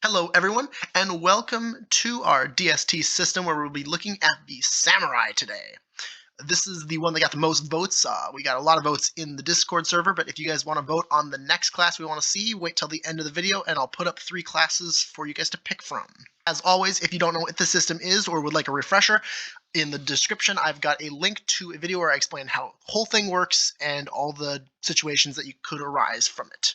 Hello everyone, and welcome to our DST system where we'll be looking at the Samurai today. This is the one that got the most votes. We got a lot of votes in the Discord server, but if you guys want to vote on the next class we want to see, wait till the end of the video and I'll put up 3 classes for you guys to pick from. As always, if you don't know what the system is or would like a refresher, in the description I've got a link to a video where I explain how the whole thing works and all the situations that you could arise from it.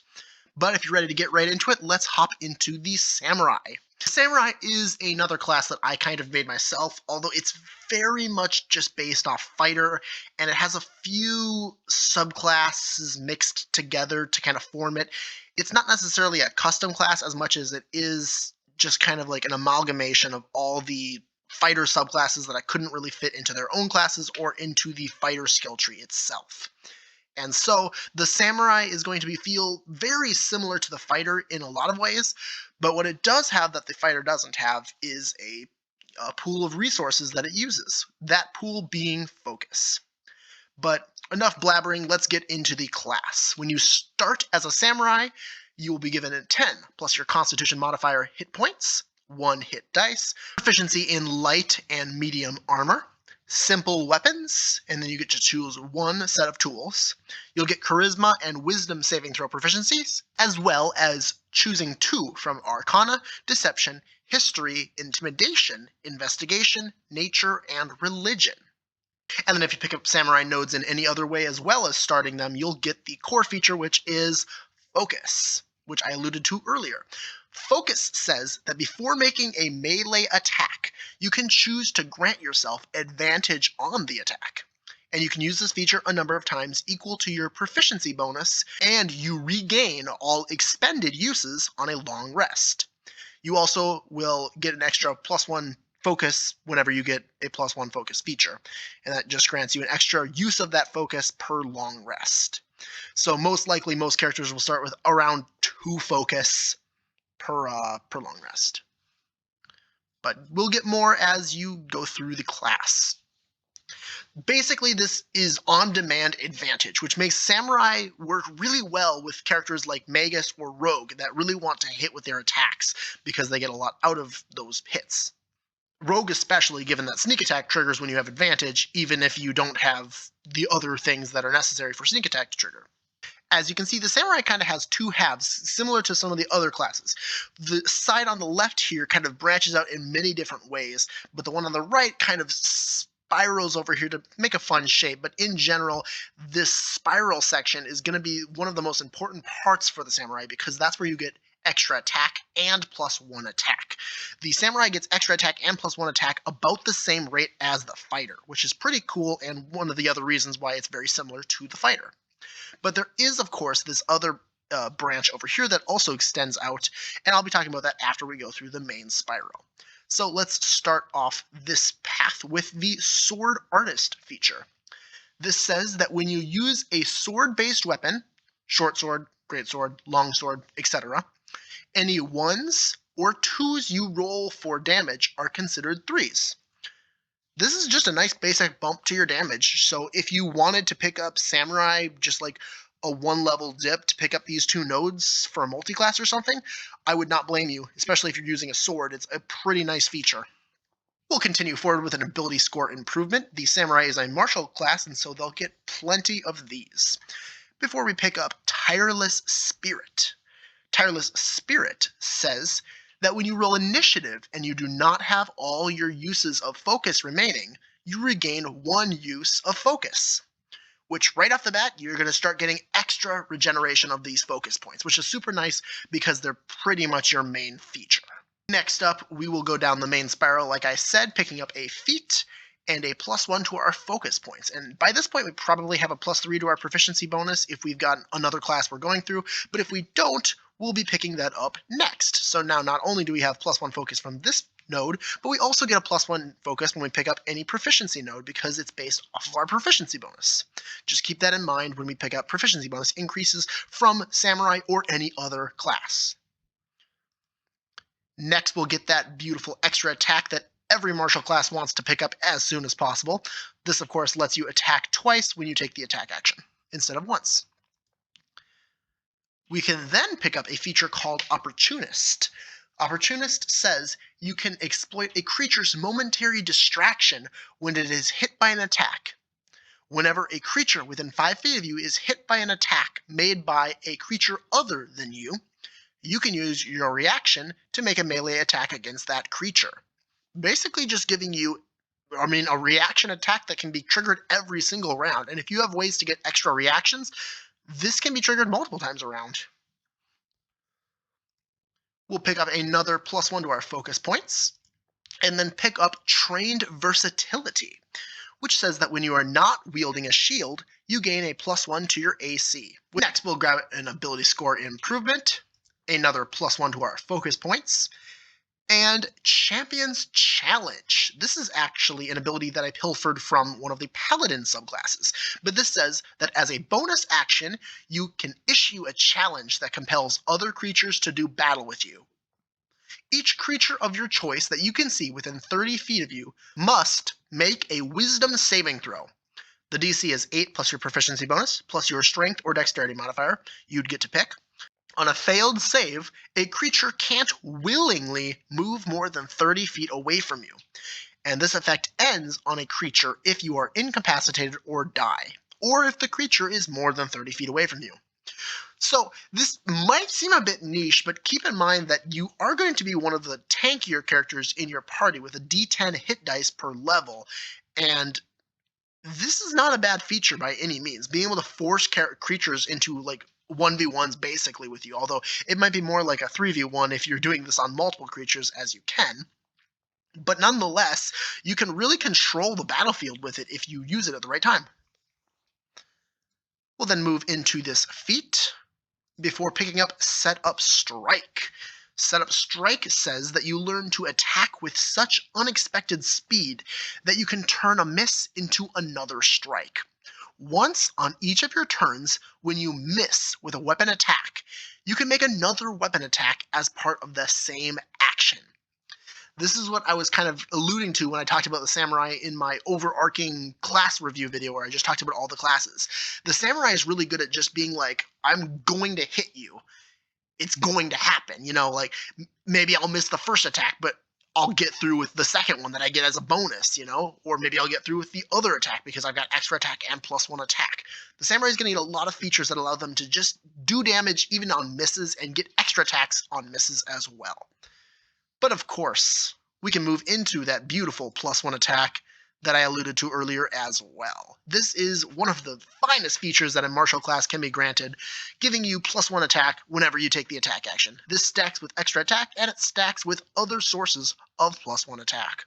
But if you're ready to get right into it, let's hop into the Samurai. Samurai is another class that I kind of made myself, although it's very much just based off fighter, and it has a few subclasses mixed together to kind of form it. It's not necessarily a custom class as much as it is just kind of like an amalgamation of all the fighter subclasses that I couldn't really fit into their own classes or into the fighter skill tree itself. And so the Samurai is going to feel very similar to the fighter in a lot of ways, but what it does have that the fighter doesn't have is a pool of resources that it uses, that pool being focus. But enough blabbering, let's get into the class. When you start as a Samurai, you will be given a 10 plus your Constitution modifier hit points, 1 hit dice, proficiency in light and medium armor, simple weapons, and then you get to choose 1 set of tools. You'll get charisma and wisdom saving throw proficiencies, as well as choosing 2 from arcana, deception, history, intimidation, investigation, nature, and religion. And then if you pick up samurai nodes in any other way as well as starting them, you'll get the core feature, which is focus, which I alluded to earlier. Focus says that before making a melee attack, you can choose to grant yourself advantage on the attack. And you can use this feature a number of times equal to your proficiency bonus, and you regain all expended uses on a long rest. You also will get an extra +1 focus whenever you get a +1 focus feature, and that just grants you an extra use of that focus per long rest. So most likely most characters will start with around 2 focus per long rest. But we'll get more as you go through the class. Basically, this is on-demand advantage, which makes Samurai work really well with characters like Magus or Rogue that really want to hit with their attacks because they get a lot out of those hits. Rogue especially, given that sneak attack triggers when you have advantage, even if you don't have the other things that are necessary for sneak attack to trigger. As you can see, the Samurai kind of has 2 halves, similar to some of the other classes. The side on the left here kind of branches out in many different ways, but the one on the right kind of spirals over here to make a fun shape. But in general, this spiral section is going to be one of the most important parts for the Samurai because that's where you get extra attack and +1 attack. The Samurai gets extra attack and +1 attack about the same rate as the fighter, which is pretty cool and one of the other reasons why it's very similar to the fighter. But there is, of course, this other branch over here that also extends out, and I'll be talking about that after we go through the main spiral. So let's start off this path with the Sword Artist feature. This says that when you use a sword-based weapon, short sword, great sword, long sword, etc., any 1s or 2s you roll for damage are considered 3s. This is just a nice basic bump to your damage, so if you wanted to pick up Samurai, just like a 1-level dip to pick up these 2 nodes for a multi-class or something, I would not blame you, especially if you're using a sword. It's a pretty nice feature. We'll continue forward with an ability score improvement. The Samurai is a martial class, and so they'll get plenty of these. Before we pick up Tireless Spirit. Tireless Spirit says that when you roll initiative and you do not have all your uses of focus remaining, you regain 1 use of focus, which right off the bat, you're going to start getting extra regeneration of these focus points, which is super nice because they're pretty much your main feature. Next up, we will go down the main spiral, like I said, picking up a feat and a +1 to our focus points. And by this point, we probably have a +3 to our proficiency bonus if we've got another class we're going through, but if we don't, we'll be picking that up next. So now not only do we have +1 focus from this node, but we also get a +1 focus when we pick up any proficiency node because it's based off of our proficiency bonus. Just keep that in mind when we pick up proficiency bonus increases from Samurai or any other class. Next, we'll get that beautiful extra attack that every martial class wants to pick up as soon as possible. This, of course, lets you attack twice when you take the attack action, instead of once. We can then pick up a feature called Opportunist. Opportunist says you can exploit a creature's momentary distraction when it is hit by an attack. Whenever a creature within 5 feet of you is hit by an attack made by a creature other than you can use your reaction to make a melee attack against that creature. Basically just giving you, a reaction attack that can be triggered every single round. And if you have ways to get extra reactions, this can be triggered multiple times around. We'll pick up another +1 to our focus points, and then pick up Trained Versatility, which says that when you are not wielding a shield, you gain a +1 to your AC. Next, we'll grab an ability score improvement, another +1 to our focus points, and Champion's Challenge. This is actually an ability that I pilfered from one of the Paladin subclasses, but this says that as a bonus action, you can issue a challenge that compels other creatures to do battle with you. Each creature of your choice that you can see within 30 feet of you must make a Wisdom saving throw. The DC is 8 plus your proficiency bonus, plus your strength or dexterity modifier you'd get to pick. On a failed save, a creature can't willingly move more than 30 feet away from you. And this effect ends on a creature if you are incapacitated or die, or if the creature is more than 30 feet away from you. So this might seem a bit niche, but keep in mind that you are going to be one of the tankier characters in your party with a D10 hit dice per level, and this is not a bad feature by any means. Being able to force creatures into like 1v1s basically with you, although it might be more like a 3v1 if you're doing this on multiple creatures, as you can. But nonetheless, you can really control the battlefield with it if you use it at the right time. We'll then move into this feat before picking up Set Up Strike. Set Up Strike says that you learn to attack with such unexpected speed that you can turn a miss into another strike. Once on each of your turns, when you miss with a weapon attack, you can make another weapon attack as part of the same action. This is what I was kind of alluding to when I talked about the samurai in my overarching class review video where I just talked about all the classes. The samurai is really good at just being like, I'm going to hit you. It's going to happen. Like maybe I'll miss the first attack, but I'll get through with the second one that I get as a bonus, or maybe I'll get through with the other attack because I've got extra attack and +1 attack. The samurai is going to need a lot of features that allow them to just do damage even on misses and get extra attacks on misses as well. But of course, we can move into that beautiful +1 attack that I alluded to earlier as well. This is one of the finest features that a martial class can be granted, giving you +1 attack whenever you take the attack action. This stacks with extra attack, and it stacks with other sources of +1 attack.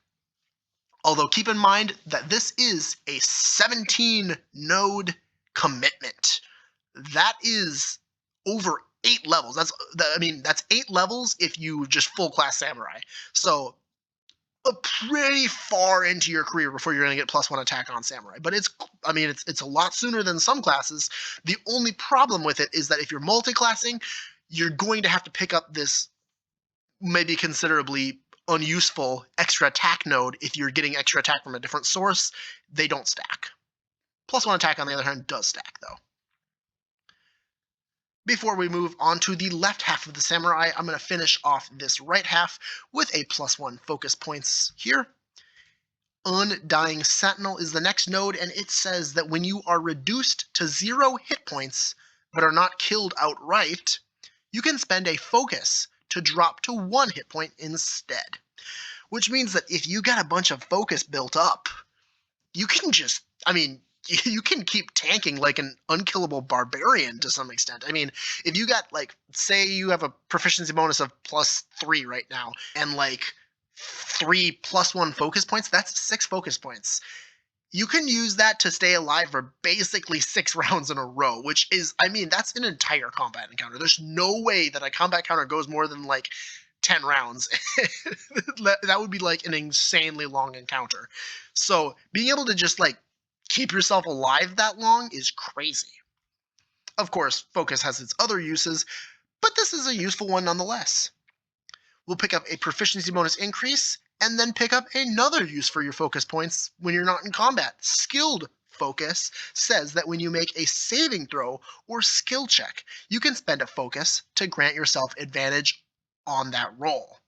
Although keep in mind that this is a 17 node commitment. That is over 8 levels. That's 8 levels if you just full class samurai. So pretty far into your career before you're going to get +1 attack on samurai. But it's a lot sooner than some classes. The only problem with it is that if you're multi-classing, you're going to have to pick up this maybe considerably unuseful extra attack node. If you're getting extra attack from a different source, they don't stack. +1 attack, on the other hand, does stack, though. Before we move on to the left half of the samurai, I'm going to finish off this right half with a +1 focus points here. Undying Sentinel is the next node, and it says that when you are reduced to 0 hit points, but are not killed outright, you can spend a focus to drop to 1 hit point instead. Which means that if you got a bunch of focus built up, you can just, you can keep tanking like an unkillable barbarian to some extent. If you got, say you have a proficiency bonus of +3 right now, and 3 +1 focus points, that's 6 focus points. You can use that to stay alive for basically 6 rounds in a row, which is, that's an entire combat encounter. There's no way that a combat counter goes more than 10 rounds. That would be an insanely long encounter. So being able to just keep yourself alive that long is crazy. Of course, focus has its other uses, but this is a useful one nonetheless. We'll pick up a proficiency bonus increase, and then pick up another use for your focus points when you're not in combat. Skilled Focus says that when you make a saving throw or skill check, you can spend a focus to grant yourself advantage on that roll.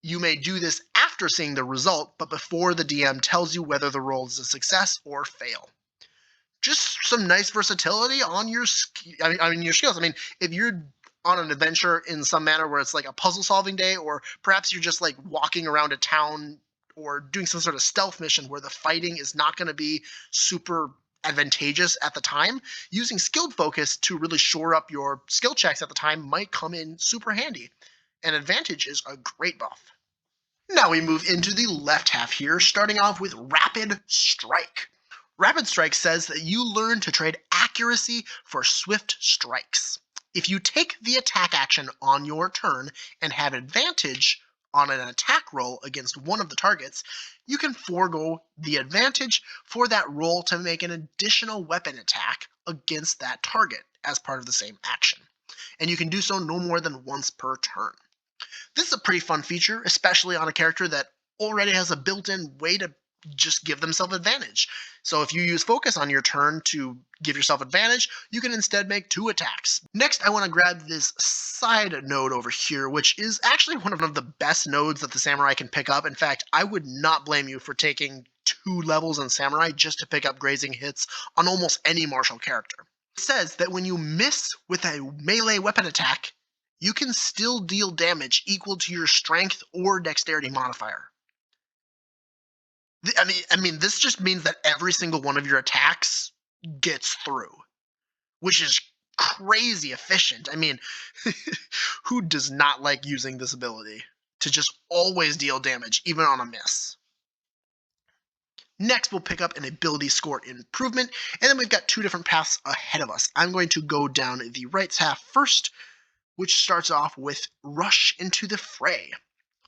You may do this after seeing the result, but before the DM tells you whether the roll is a success or fail. Just some nice versatility on your your skills. I mean, if you're on an adventure in some manner where it's like a puzzle solving day, or perhaps you're just like walking around a town or doing some sort of stealth mission where the fighting is not going to be super advantageous at the time, using skilled focus to really shore up your skill checks at the time might come in super handy. And advantage is a great buff. Now we move into the left half here, starting off with Rapid Strike. Rapid Strike says that you learn to trade accuracy for swift strikes. If you take the attack action on your turn and have advantage on an attack roll against one of the targets, you can forego the advantage for that roll to make an additional weapon attack against that target as part of the same action. And you can do so no more than once per turn. This is a pretty fun feature, especially on a character that already has a built-in way to just give themselves advantage. So if you use focus on your turn to give yourself advantage, you can instead make 2 attacks. Next, I want to grab this side node over here, which is actually one of the best nodes that the Samurai can pick up. In fact, I would not blame you for taking 2 levels in Samurai just to pick up grazing hits on almost any martial character. It says that when you miss with a melee weapon attack, you can still deal damage equal to your strength or dexterity modifier. I mean, this just means that every single one of your attacks gets through, which is crazy efficient. I mean, who does not like using this ability to just always deal damage, even on a miss? Next, we'll pick up an ability score improvement, and then we've got 2 different paths ahead of us. I'm going to go down the right half first, which starts off with Rush into the Fray.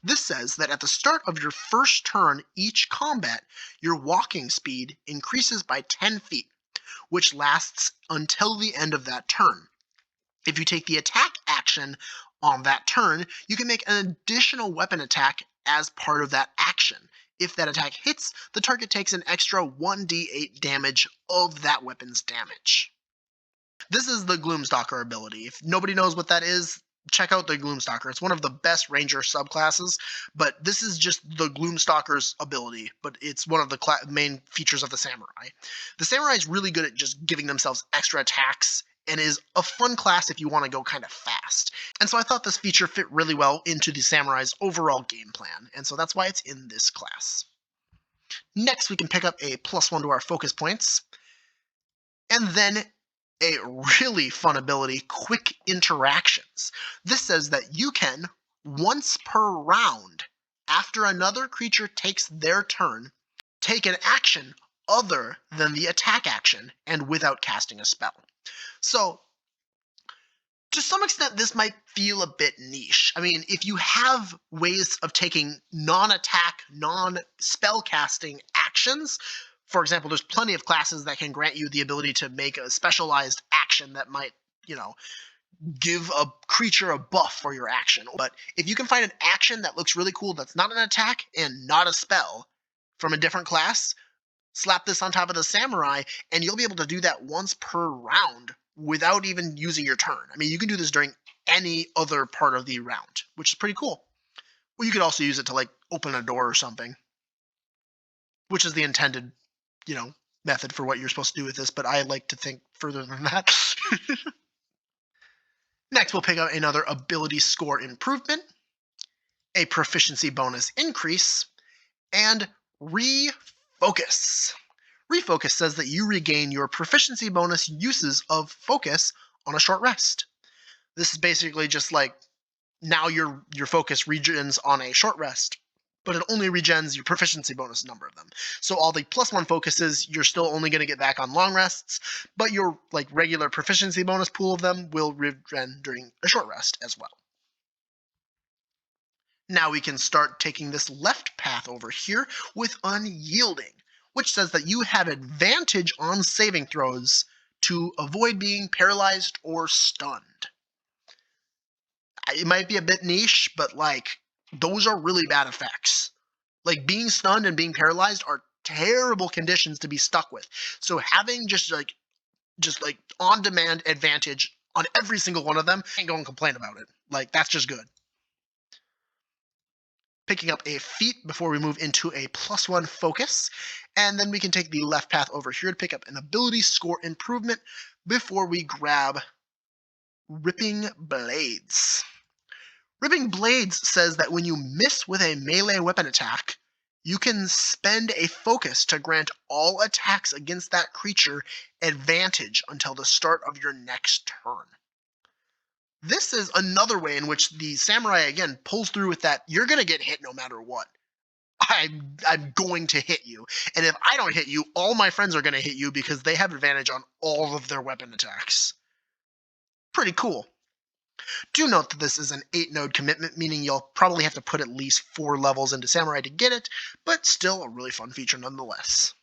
This says that at the start of your first turn each combat, your walking speed increases by 10 feet, which lasts until the end of that turn. If you take the attack action on that turn, you can make an additional weapon attack as part of that action. If that attack hits, the target takes an extra 1d8 damage of that weapon's damage. This is the Gloomstalker ability. If nobody knows what that is, check out the Gloomstalker. It's one of the best ranger subclasses, but this is just the Gloomstalker's ability, but it's one of the main features of the Samurai. The Samurai is really good at just giving themselves extra attacks and is a fun class if you want to go kind of fast. And so I thought this feature fit really well into the Samurai's overall game plan, and so that's why it's in this class. Next, we can pick up a +1 to our focus points, and then a really fun ability, Quick Interactions. This says that you can, once per round, after another creature takes their turn, take an action other than the attack action and without casting a spell. So, to some extent, this might feel a bit niche. I mean, if you have ways of taking non-attack, non-spell casting actions, for example, there's plenty of classes that can grant you the ability to make a specialized action that might, give a creature a buff for your action. But if you can find an action that looks really cool that's not an attack and not a spell from a different class, slap this on top of the Samurai, and you'll be able to do that once per round without even using your turn. I mean, you can do this during any other part of the round, which is pretty cool. Well, you could also use it to, open a door or something, which is the intended method for what you're supposed to do with this, but I like to think further than that. Next, we'll pick up another ability score improvement, a proficiency bonus increase, and refocus. Refocus says that you regain your proficiency bonus uses of focus on a short rest. This is basically just now your focus regens on a short rest, but it only regens your proficiency bonus number of them. So all the +1 focuses, you're still only going to get back on long rests, but your regular proficiency bonus pool of them will regen during a short rest as well. Now we can start taking this left path over here with Unyielding, which says that you have advantage on saving throws to avoid being paralyzed or stunned. It might be a bit niche, but those are really bad effects. Being stunned and being paralyzed are terrible conditions to be stuck with. So having just on demand advantage on every single one of them, can't go and complain about it. That's just good. picking up a feat before we move into a +1 focus. And then we can take the left path over here to pick up an ability score improvement before we grab Ripping Blades. Ripping Blades says that when you miss with a melee weapon attack, you can spend a focus to grant all attacks against that creature advantage until the start of your next turn. This is another way in which the samurai, again, pulls through with that, you're going to get hit no matter what. I'm going to hit you. And if I don't hit you, all my friends are going to hit you because they have advantage on all of their weapon attacks. Pretty cool. Do note that this is an 8-node commitment, meaning you'll probably have to put at least 4 levels into Samurai to get it, but still a really fun feature nonetheless.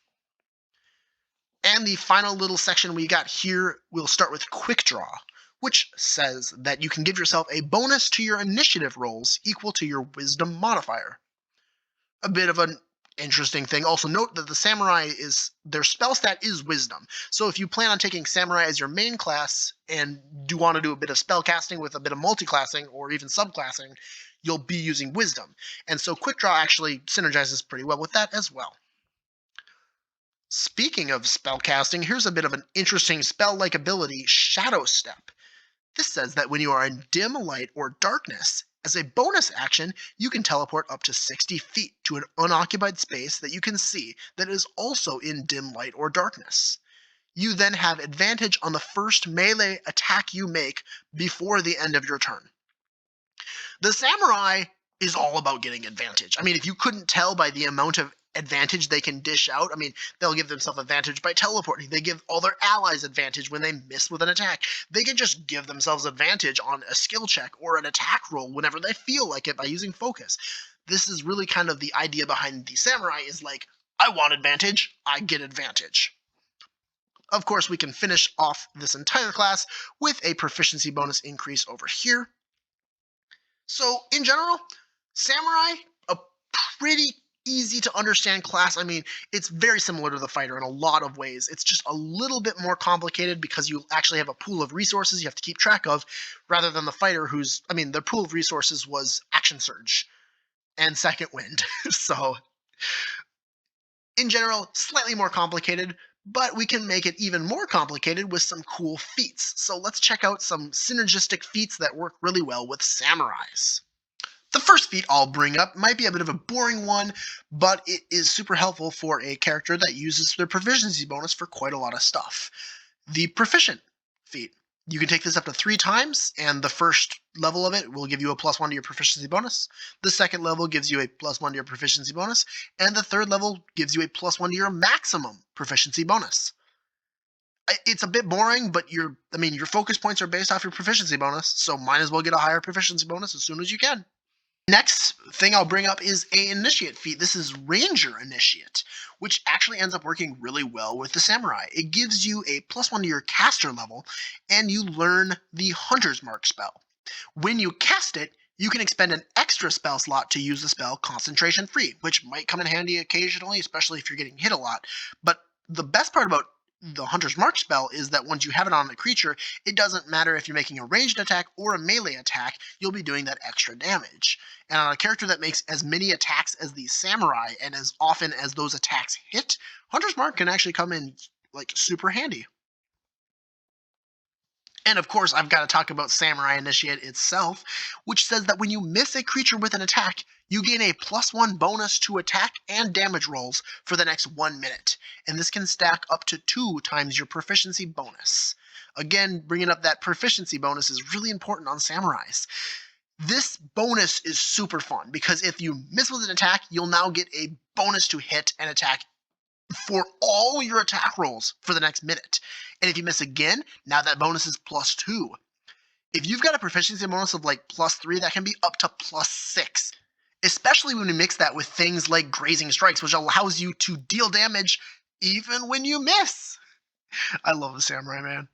And the final little section we got here, we'll start with Quick Draw, which says that you can give yourself a bonus to your initiative rolls equal to your Wisdom modifier. A bit of an interesting thing. Also note that the Samurai their spell stat is Wisdom. So if you plan on taking Samurai as your main class and do want to do a bit of spell casting with a bit of multiclassing or even subclassing, you'll be using Wisdom. And so Quick Draw actually synergizes pretty well with that as well. Speaking of spell casting, here's a bit of an interesting spell-like ability, Shadow Step. This says that when you are in dim light or darkness, as a bonus action, you can teleport up to 60 feet to an unoccupied space that you can see that is also in dim light or darkness. You then have advantage on the first melee attack you make before the end of your turn. The Samurai is all about getting advantage. I mean, if you couldn't tell by the amount of advantage they can dish out, I mean, they'll give themselves advantage by teleporting. They give all their allies advantage when they miss with an attack. They can just give themselves advantage on a skill check or an attack roll whenever they feel like it by using focus. This is really kind of the idea behind the Samurai is like, I want advantage, I get advantage. Of course, we can finish off this entire class with a proficiency bonus increase over here. So, in general, Samurai, a pretty easy to understand class. I mean, it's very similar to the fighter in a lot of ways. It's just a little bit more complicated because you actually have a pool of resources you have to keep track of, rather than the fighter their pool of resources was Action Surge and Second Wind. So, in general, slightly more complicated, but we can make it even more complicated with some cool feats. So let's check out some synergistic feats that work really well with samurais. The first feat I'll bring up might be a bit of a boring one, but it is super helpful for a character that uses their proficiency bonus for quite a lot of stuff. The Proficient feat. You can take this up to 3 times, and the first level of it will give you a +1 to your proficiency bonus. The second level gives you a +1 to your proficiency bonus, and the third level gives you a +1 to your maximum proficiency bonus. It's a bit boring, but your focus points are based off your proficiency bonus, so might as well get a higher proficiency bonus as soon as you can. Next thing I'll bring up is a initiate feat. This is Ranger Initiate, which actually ends up working really well with the Samurai. It gives you a +1 to your caster level, and you learn the Hunter's Mark spell. When you cast it, you can expend an extra spell slot to use the spell Concentration Free, which might come in handy occasionally, especially if you're getting hit a lot. But the best part about the Hunter's Mark spell is that once you have it on a creature, it doesn't matter if you're making a ranged attack or a melee attack, you'll be doing that extra damage. And on a character that makes as many attacks as the Samurai and as often as those attacks hit, Hunter's Mark can actually come in like super handy. And of course, I've got to talk about Samurai Initiate itself, which says that when you miss a creature with an attack, you gain a +1 bonus to attack and damage rolls for the next 1 minute. And this can stack up to 2 times your proficiency bonus. Again, bringing up that proficiency bonus is really important on Samurais. This bonus is super fun because if you miss with an attack, you'll now get a bonus to hit and attack for all your attack rolls for the next minute. And if you miss again, now that bonus is +2. If you've got a proficiency bonus of like +3, that can be up to +6. Especially when we mix that with things like Grazing Strikes, which allows you to deal damage even when you miss. I love the Samurai, man.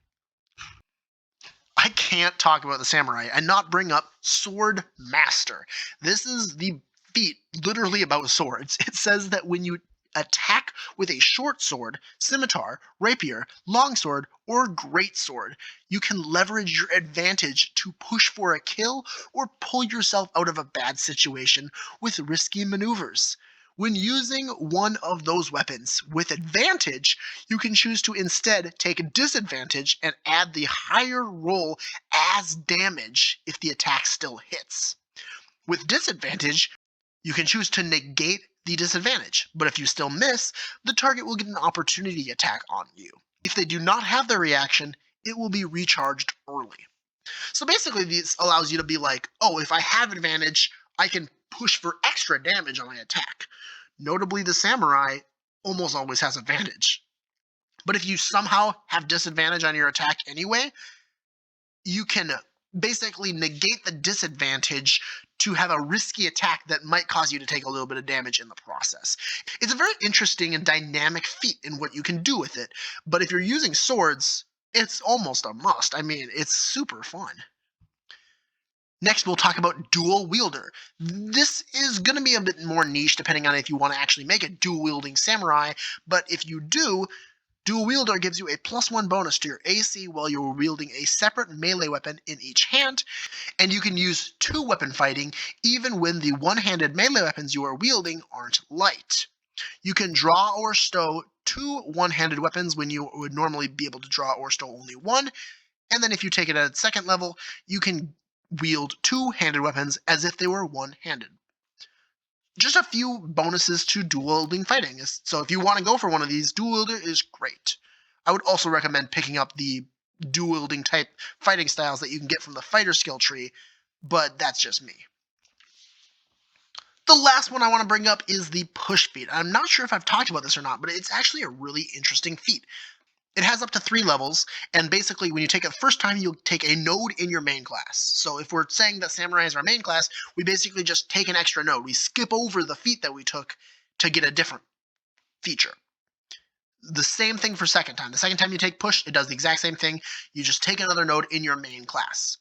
I can't talk about the Samurai and not bring up Sword Master. This is the feat literally about swords. It says that when you attack with a short sword, scimitar, rapier, longsword, or greatsword. You can leverage your advantage to push for a kill or pull yourself out of a bad situation with risky maneuvers. When using one of those weapons with advantage, you can choose to instead take disadvantage and add the higher roll as damage if the attack still hits. With disadvantage, you can choose to negate the disadvantage, but if you still miss, the target will get an opportunity attack on you. If they do not have their reaction, it will be recharged early. So basically, this allows you to be like, oh, if I have advantage, I can push for extra damage on my attack. Notably, the samurai almost always has advantage. But if you somehow have disadvantage on your attack anyway, you can basically negate the disadvantage to have a risky attack that might cause you to take a little bit of damage in the process. It's a very interesting and dynamic feat in what you can do with it, but if you're using swords, it's almost a must. I mean, it's super fun. Next, we'll talk about dual wielder. This is going to be a bit more niche depending on if you want to actually make a dual wielding samurai, but if you do, dual wielder gives you a +1 bonus to your AC while you're wielding a separate melee weapon in each hand, and you can use 2-weapon fighting even when the one-handed melee weapons you are wielding aren't light. You can draw or stow 2 one-handed weapons when you would normally be able to draw or stow only one, and then if you take it at second level, you can wield 2-handed weapons as if they were one-handed. Just a few bonuses to dual-wielding fighting. So if you want to go for one of these, dual wielder is great. I would also recommend picking up the dual-wielding type fighting styles that you can get from the fighter skill tree, but that's just me. The last one I want to bring up is the push feat. I'm not sure if I've talked about this or not, but it's actually a really interesting feat. It has up to 3 levels, and basically when you take it the first time, you'll take a node in your main class. So if we're saying that Samurai is our main class, we basically just take an extra node. We skip over the feat that we took to get a different feature. The same thing for second time. The second time you take push, it does the exact same thing. You just take another node in your main class.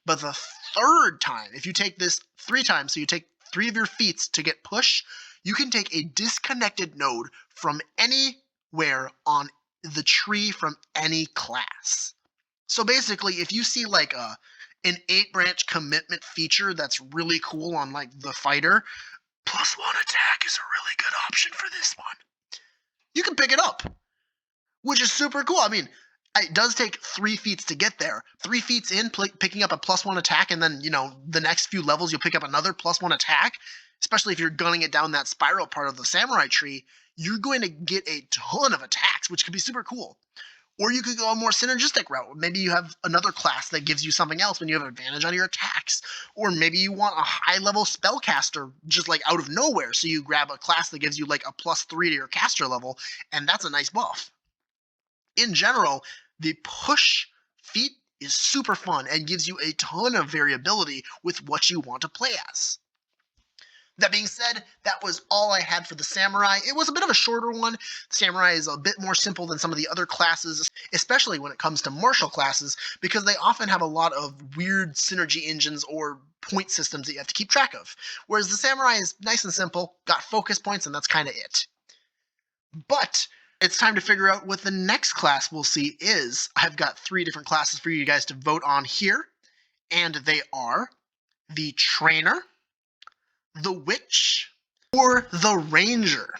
But the third time, if you take this 3 times, so you take 3 of your feats to get push, you can take a disconnected node from anywhere on the tree from any class. So basically, if you see like an 8-branch commitment feature that's really cool on like the fighter, +1 attack is a really good option for this one. You can pick it up, which is super cool. I mean, it does take 3 feats to get there. 3 feats in, picking up a +1 attack, and then, the next few levels you'll pick up another +1 attack, especially if you're gunning it down that spiral part of the samurai tree. You're going to get a ton of attacks, which could be super cool. Or you could go a more synergistic route. Maybe you have another class that gives you something else when you have advantage on your attacks. Or maybe you want a high-level spellcaster just like out of nowhere, so you grab a class that gives you like a +3 to your caster level, and that's a nice buff. In general, the push feat is super fun and gives you a ton of variability with what you want to play as. That being said, that was all I had for the Samurai. It was a bit of a shorter one. Samurai is a bit more simple than some of the other classes, especially when it comes to martial classes, because they often have a lot of weird synergy engines or point systems that you have to keep track of. Whereas the Samurai is nice and simple, got focus points, and that's kind of it. But it's time to figure out what the next class we'll see is. I've got 3 different classes for you guys to vote on here, and they are the Trainer, the Witch, or the Ranger.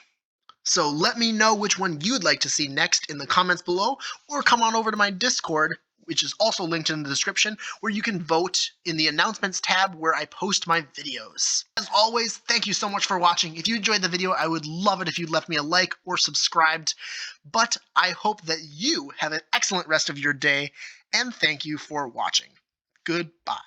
So let me know which one you'd like to see next in the comments below, or come on over to my Discord, which is also linked in the description, where you can vote in the announcements tab where I post my videos. As always, thank you so much for watching. If you enjoyed the video, I would love it if you left me a like or subscribed. But I hope that you have an excellent rest of your day, and thank you for watching. Goodbye.